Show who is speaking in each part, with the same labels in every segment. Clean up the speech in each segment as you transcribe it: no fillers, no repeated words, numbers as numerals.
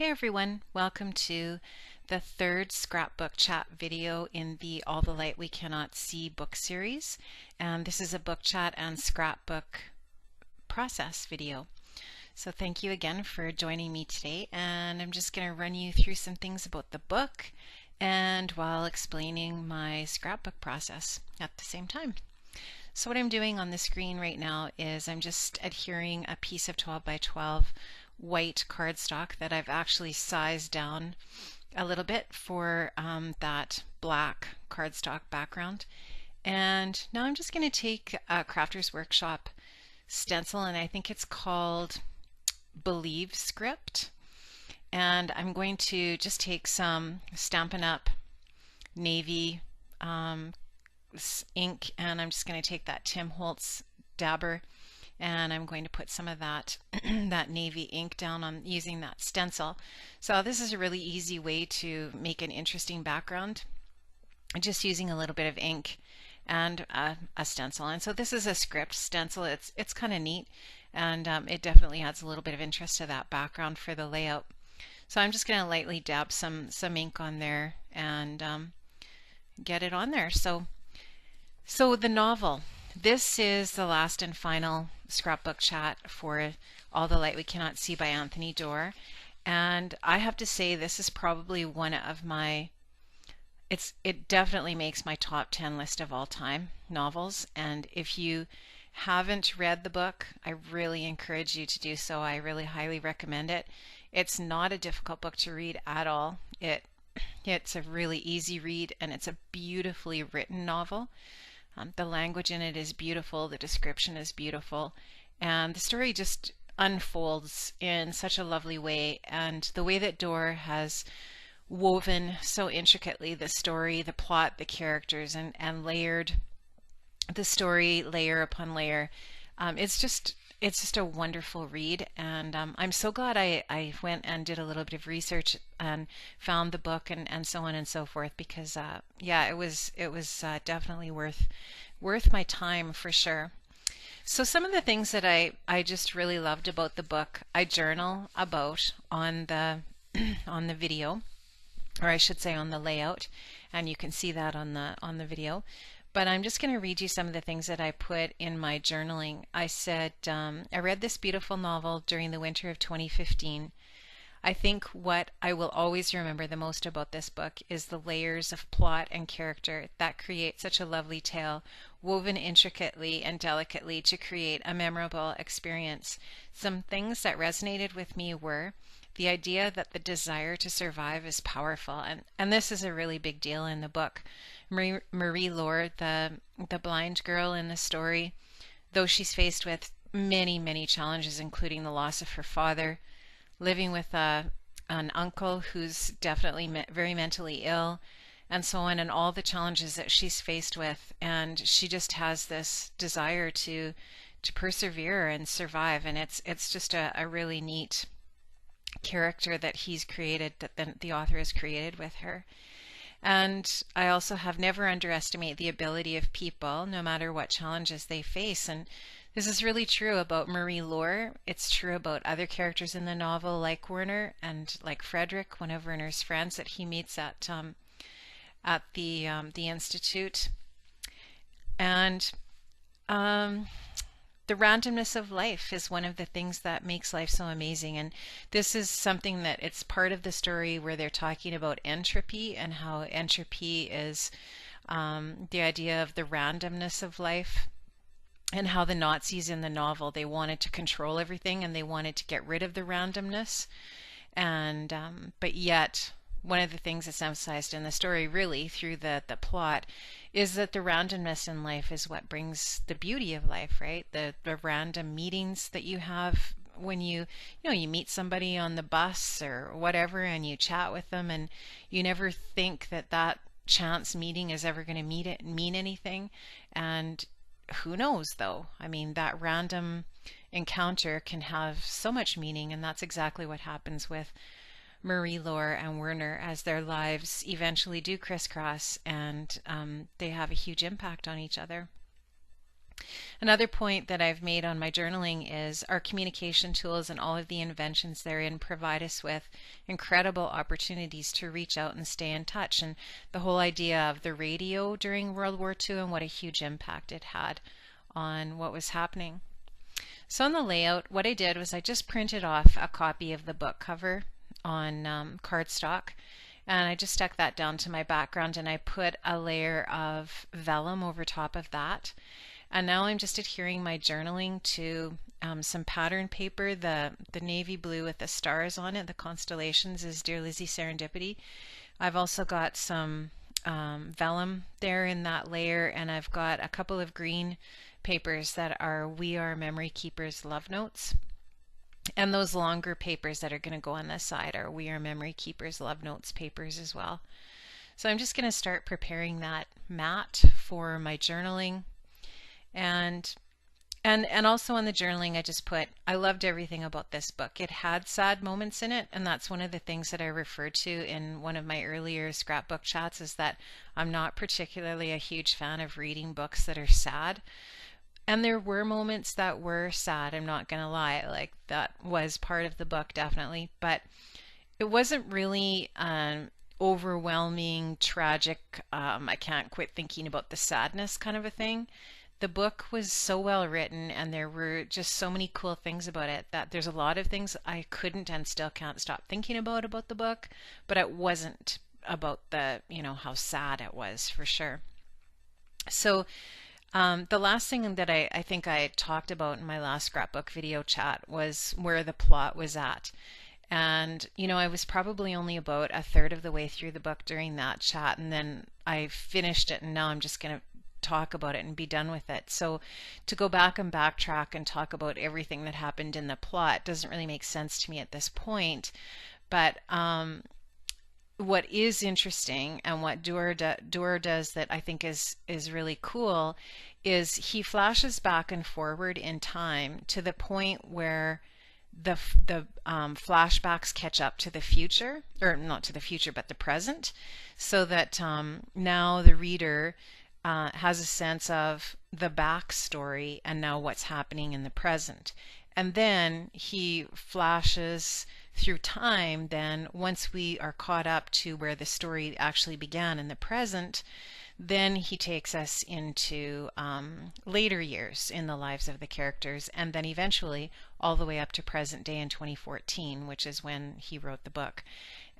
Speaker 1: Hey everyone, welcome to the third scrapbook chat video in the All the Light We Cannot See book series. And this is a book chat and scrapbook process video. So thank you again for joining me today, and I'm just going to run you through some things about the book and while explaining my scrapbook process at the same time. So what I'm doing on the screen right now is I'm just adhering a piece of 12 by 12 white cardstock that I've actually sized down a little bit for that black cardstock background. And now I'm just going to take a Crafter's Workshop stencil, and I think it's called Believe Script. And I'm going to just take some Stampin' Up! Navy ink, and I'm just going to take that Tim Holtz dabber, and I'm going to put some of that that navy ink down on using that stencil. So this is a really easy way to make an interesting background, just using a little bit of ink and a stencil. And so this is a script stencil. It's kind of neat, and it definitely adds a little bit of interest to that background for the layout. So I'm just going to lightly dab some ink on there and get it on there. So the novel. This is the last and final scrapbook chat for All the Light We Cannot See by Anthony Doerr. And I have to say, this is probably one of my, it definitely makes my top 10 list of all time novels. And if you haven't read the book, I really encourage you to do so. I really highly recommend it. It's not a difficult book to read at all. It's a really easy read, and it's a beautifully written novel. The language in it is beautiful, the description is beautiful, and the story just unfolds in such a lovely way. And the way that Doerr has woven so intricately the story, the plot, the characters, and layered the story layer upon layer, it's just a wonderful read. And I'm so glad I went and did a little bit of research and found the book and so on and so forth, because yeah, it was definitely worth my time for sure. So some of the things that I just really loved about the book, I journal about on the on the video, or I should say on the layout, and you can see that on the video. But I'm just going to read you some of the things that I put in my journaling. I said, I read this beautiful novel during the winter of 2015. I think what I will always remember the most about this book is the layers of plot and character that create such a lovely tale, woven intricately and delicately to create a memorable experience. Some things that resonated with me were the idea that the desire to survive is powerful, and this is a really big deal in the book. Marie Laure, the blind girl in the story, though she's faced with many challenges, including the loss of her father, living with an uncle who's definitely very mentally ill, and so on, and all the challenges that she's faced with, and she just has this desire to persevere and survive. And it's just a really neat character that he's created, that the author has created with her. And I also have never underestimated the ability of people, no matter what challenges they face. And this is really true about Marie Laure. It's true about other characters in the novel, like Werner and like Frederick, one of Werner's friends that he meets at the institute. And the randomness of life is one of the things that makes life so amazing. And this is something that it's part of the story where they're talking about entropy, and how entropy is the idea of the randomness of life, and how the Nazis in the novel, they wanted to control everything and they wanted to get rid of the randomness. And but yet one of the things that's emphasized in the story, really through the plot, is that the randomness in life is what brings the beauty of life, right? The random meetings that you have when you meet somebody on the bus or whatever, and you chat with them, and you never think that chance meeting is ever going to mean anything. And who knows, though? I mean, that random encounter can have so much meaning, and that's exactly what happens with Marie Laure and Werner as their lives eventually do crisscross, and they have a huge impact on each other. Another point that I've made on my journaling is our communication tools and all of the inventions therein provide us with incredible opportunities to reach out and stay in touch. And the whole idea of the radio during World War II and what a huge impact it had on what was happening. So on the layout, what I did was I just printed off a copy of the book cover on cardstock, and I just stuck that down to my background, and I put a layer of vellum over top of that. And now I'm just adhering my journaling to some pattern paper. The navy blue with the stars on it, the constellations, is Dear Lizzie Serendipity. I've also got some vellum there in that layer, and I've got a couple of green papers that are We Are Memory Keepers love notes. And those longer papers that are going to go on this side are We Are Memory Keepers love notes papers as well. So I'm just going to start preparing that mat for my journaling. And also on the journaling, I just put, I loved everything about this book. It had sad moments in it, and that's one of the things that I referred to in one of my earlier scrapbook chats, is that I'm not particularly a huge fan of reading books that are sad. And there were moments that were sad, I'm not gonna lie, like that was part of the book, definitely, but it wasn't really overwhelming, tragic, I can't quit thinking about the sadness kind of a thing. The book was so well written, and there were just so many cool things about it that there's a lot of things I couldn't and still can't stop thinking about the book, but it wasn't about the, how sad it was, for sure. So the last thing that I think I talked about in my last scrapbook video chat was where the plot was at. And, I was probably only about a third of the way through the book during that chat, and then I finished it, and now I'm just going to talk about it and be done with it. So to go back and backtrack and talk about everything that happened in the plot doesn't really make sense to me at this point. But what is interesting, and what Durer does that I think is really cool, is he flashes back and forward in time to the point where the flashbacks catch up to the future, or not to the future, but the present, so that now the reader has a sense of the backstory and now what's happening in the present. And then he flashes through time, then once we are caught up to where the story actually began in the present, then he takes us into later years in the lives of the characters, and then eventually all the way up to present day in 2014, which is when he wrote the book.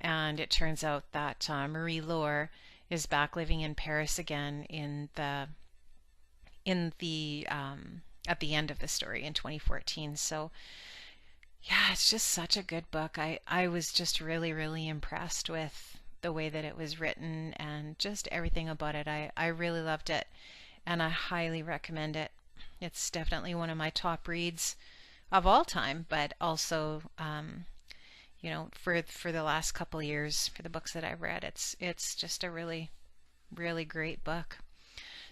Speaker 1: And it turns out that Marie Laure is back living in Paris again at the end of the story in 2014. So yeah, it's just such a good book. I was just really, really impressed with the way that it was written and just everything about it. I really loved it, and I highly recommend it. It's definitely one of my top reads of all time, but also for the last couple years, for the books that I've read, it's just a really, really great book.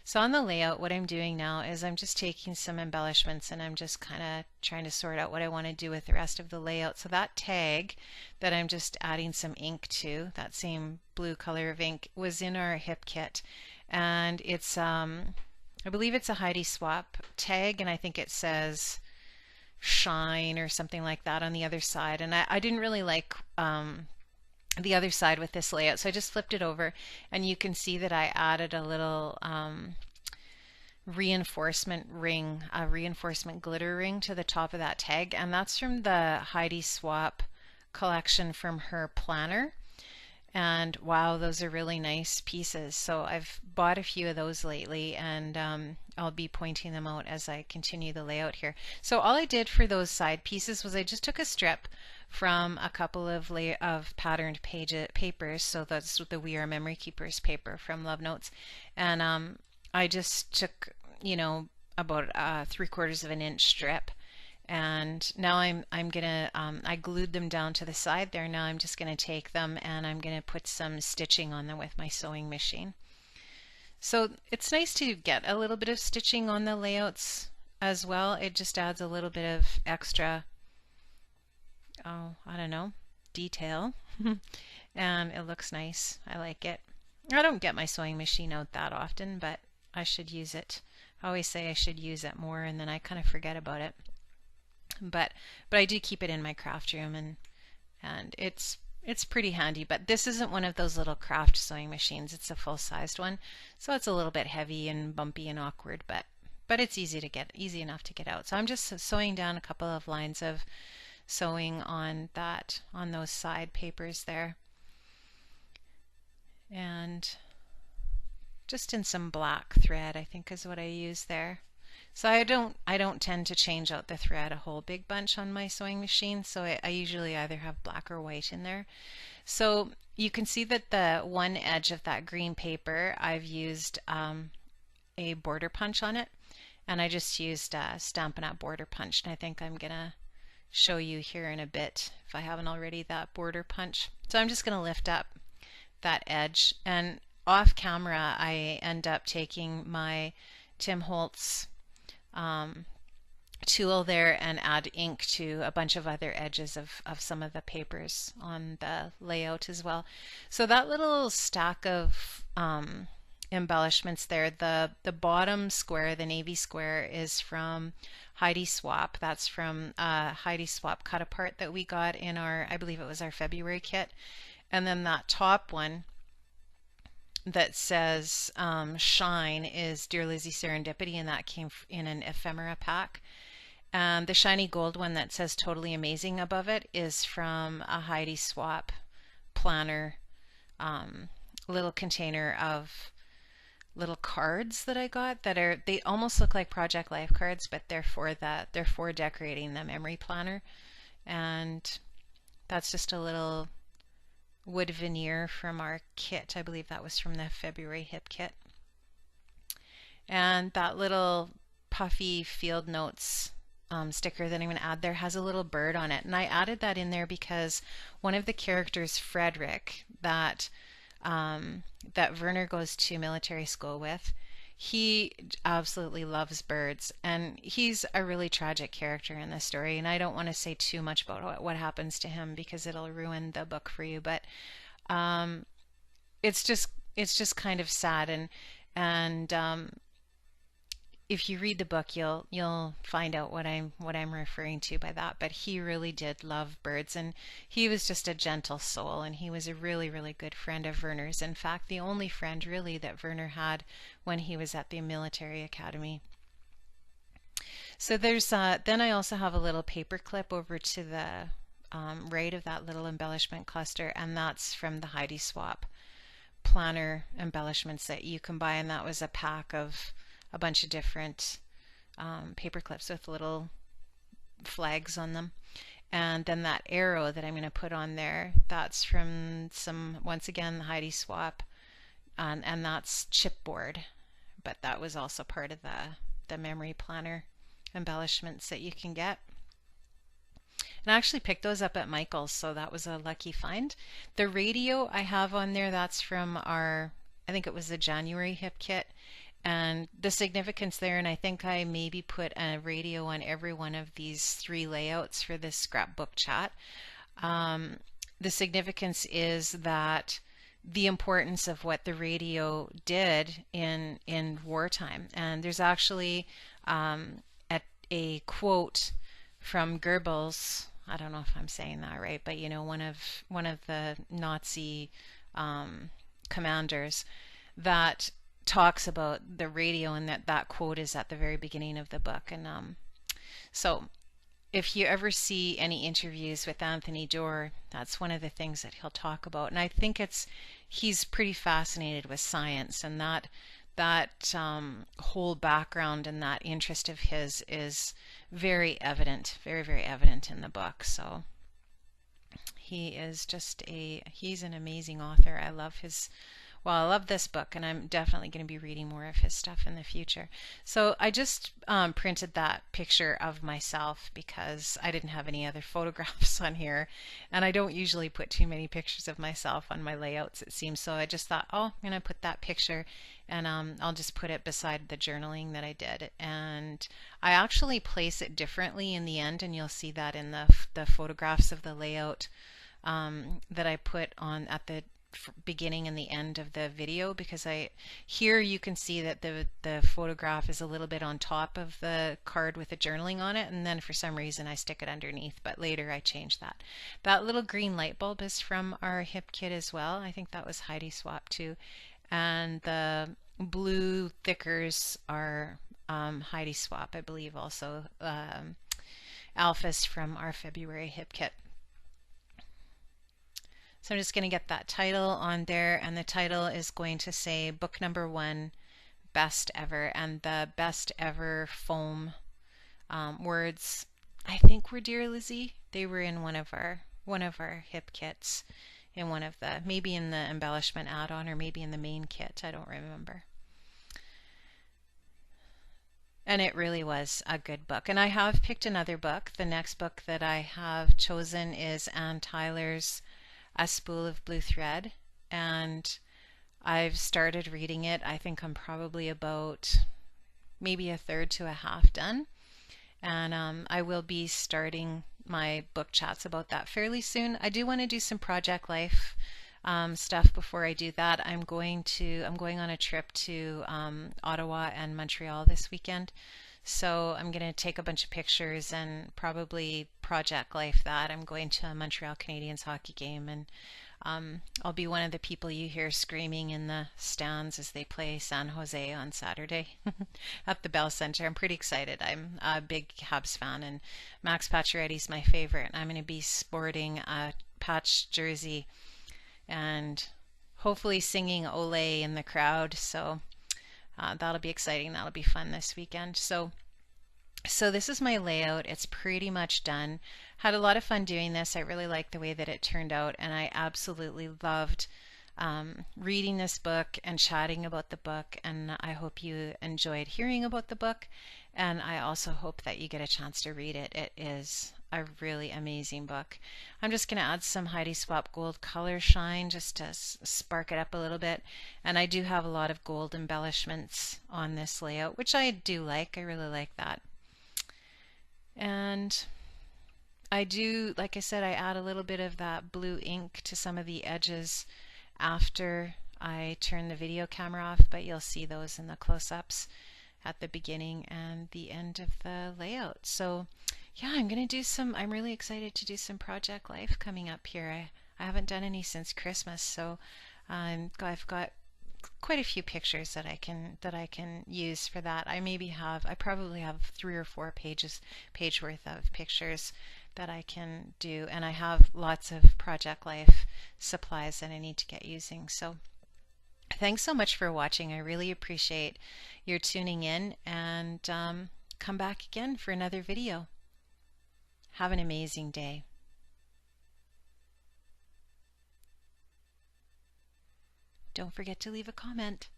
Speaker 1: So on the layout, what I'm doing now is I'm just taking some embellishments, and I'm just kind of trying to sort out what I want to do with the rest of the layout. So that tag that I'm just adding some ink to, that same blue color of ink, was in our hip kit, and it's I believe it's a Heidi Swap tag, and I think it says shine or something like that on the other side, and I didn't really like the other side with this layout, so I just flipped it over, and you can see that I added a little reinforcement ring, a reinforcement glitter ring to the top of that tag, and that's from the Heidi Swap collection from her planner. And wow, those are really nice pieces. So I've bought a few of those lately, and I'll be pointing them out as I continue the layout here. So all I did for those side pieces was I just took a strip from a couple of patterned papers. So that's the We Are Memory Keepers paper from Love Notes, and I just took about 3/4 of an inch strip. And now I'm gonna I glued them down to the side there. Now I'm just gonna take them and I'm gonna put some stitching on them with my sewing machine. So it's nice to get a little bit of stitching on the layouts as well. It just adds a little bit of extra, I don't know, detail. And it looks nice. I like it. I don't get my sewing machine out that often, but I should use it I always say I should use it more and then I kind of forget about it. But I do keep it in my craft room, and it's pretty handy. But this isn't one of those little craft sewing machines. It's a full-sized one, so it's a little bit heavy and bumpy and awkward, but it's easy enough to get out. So I'm just sewing down a couple of lines of sewing on those side papers there, and just in some black thread, I think is what I use there. So I don't tend to change out the thread a whole big bunch on my sewing machine, so I usually either have black or white in there. So you can see that the one edge of that green paper, I've used a border punch on it, and I just used Stampin' Up! Border punch, and I think I'm gonna show you here in a bit, if I haven't already, that border punch. So I'm just gonna lift up that edge, and off camera I end up taking my Tim Holtz tool there and add ink to a bunch of other edges of some of the papers on the layout as well. So that little stack of embellishments there, the bottom square, the navy square, is from Heidi Swap. That's from Heidi Swap cut apart that we got in our, I believe it was our February kit. And then that top one that says Shine is Dear Lizzie Serendipity, and that came in an ephemera pack. And the shiny gold one that says Totally Amazing above it is from a Heidi Swap planner, little container of little cards that I got that they almost look like Project Life cards, but they're for decorating the memory planner. And that's just a little wood veneer from our kit. I believe that was from the February hip kit. And that little puffy field notes sticker that I'm going to add there has a little bird on it, and I added that in there because one of the characters, Frederick, that Werner goes to military school with, he absolutely loves birds, and he's a really tragic character in this story, and I don't want to say too much about what happens to him because it'll ruin the book for you, but it's just kind of sad, and if you read the book, you'll find out what I'm referring to by that. But he really did love birds, and he was just a gentle soul, and he was a really, really good friend of Werner's. In fact, the only friend really that Werner had when he was at the military academy. So there's then I also have a little paper clip over to the right of that little embellishment cluster, and that's from the Heidi Swap planner embellishments that you can buy, and that was a pack of a bunch of different paper clips with little flags on them. And then that arrow that I'm going to put on there, that's from once again, the Heidi Swap, and that's chipboard, but that was also part of the memory planner embellishments that you can get. And I actually picked those up at Michael's, so that was a lucky find. The radio I have on there, that's from our, I think it was the January hip kit. And the significance there, and I think I maybe put a radio on every one of these 3 layouts for this scrapbook chat. The significance is that the importance of what the radio did in wartime. And there's actually a quote from Goebbels. I don't know if I'm saying that right, but you know, one of the Nazi commanders that talks about the radio, and that quote is at the very beginning of the book. And so if you ever see any interviews with Anthony Doerr, that's one of the things that he'll talk about. And I think he's pretty fascinated with science, and that whole background and that interest of his is very evident, very, very evident in the book. So he is he's an amazing author. I love this book, and I'm definitely going to be reading more of his stuff in the future. So I just printed that picture of myself because I didn't have any other photographs on here, and I don't usually put too many pictures of myself on my layouts, it seems. So I just thought, oh, I'm going to put that picture, and I'll just put it beside the journaling that I did. And I actually place it differently in the end, and you'll see that in the photographs of the layout that I put on at the beginning and the end of the video, because here you can see that the photograph is a little bit on top of the card with the journaling on it, and then for some reason I stick it underneath, but later I change that. That little green light bulb is from our hip kit as well. I think that was Heidi Swap too. And the blue thickers are Heidi Swap, I believe, also Alphas from our February hip kit. So I'm just going to get that title on there, and the title is going to say book number 1, best ever, and the best ever foam words I think were Dear Lizzie. They were in one of our hip kits, in one of the, maybe in the embellishment add-on or maybe in the main kit, I don't remember. And it really was a good book. And I have picked another book. The next book that I have chosen is Ann Tyler's A Spool of Blue Thread, and I've started reading it. I think I'm probably about maybe a third to a half done, and I will be starting my book chats about that fairly soon. I do want to do some Project Life stuff before I do that. I'm going on a trip to Ottawa and Montreal this weekend. So I'm going to take a bunch of pictures and probably Project Life that. I'm going to a Montreal Canadiens hockey game, and I'll be one of the people you hear screaming in the stands as they play San Jose on Saturday at the Bell Center. I'm pretty excited. I'm a big Habs fan, and Max Pacioretty's my favorite. I'm going to be sporting a patch jersey and hopefully singing Ole in the crowd. So that'll be exciting. That'll be fun this weekend. So this is my layout. It's pretty much done. Had a lot of fun doing this. I really liked the way that it turned out, and I absolutely loved reading this book and chatting about the book, and I hope you enjoyed hearing about the book, and I also hope that you get a chance to read it. It is a really amazing book. I'm just going to add some Heidi Swap Gold Color Shine just to spark it up a little bit, and I do have a lot of gold embellishments on this layout, which I do like. I really like that. And I do, like I said, I add a little bit of that blue ink to some of the edges after I turn the video camera off, but you'll see those in the close-ups at the beginning and the end of the layout. So yeah, I'm really excited to do some Project Life coming up here. I haven't done any since Christmas, so I've got quite a few pictures that I can use for that. I probably have 3 or 4 page worth of pictures that I can do, and I have lots of Project Life supplies that I need to get using. So thanks so much for watching. I really appreciate your tuning in, and come back again for another video. Have an amazing day. Don't forget to leave a comment.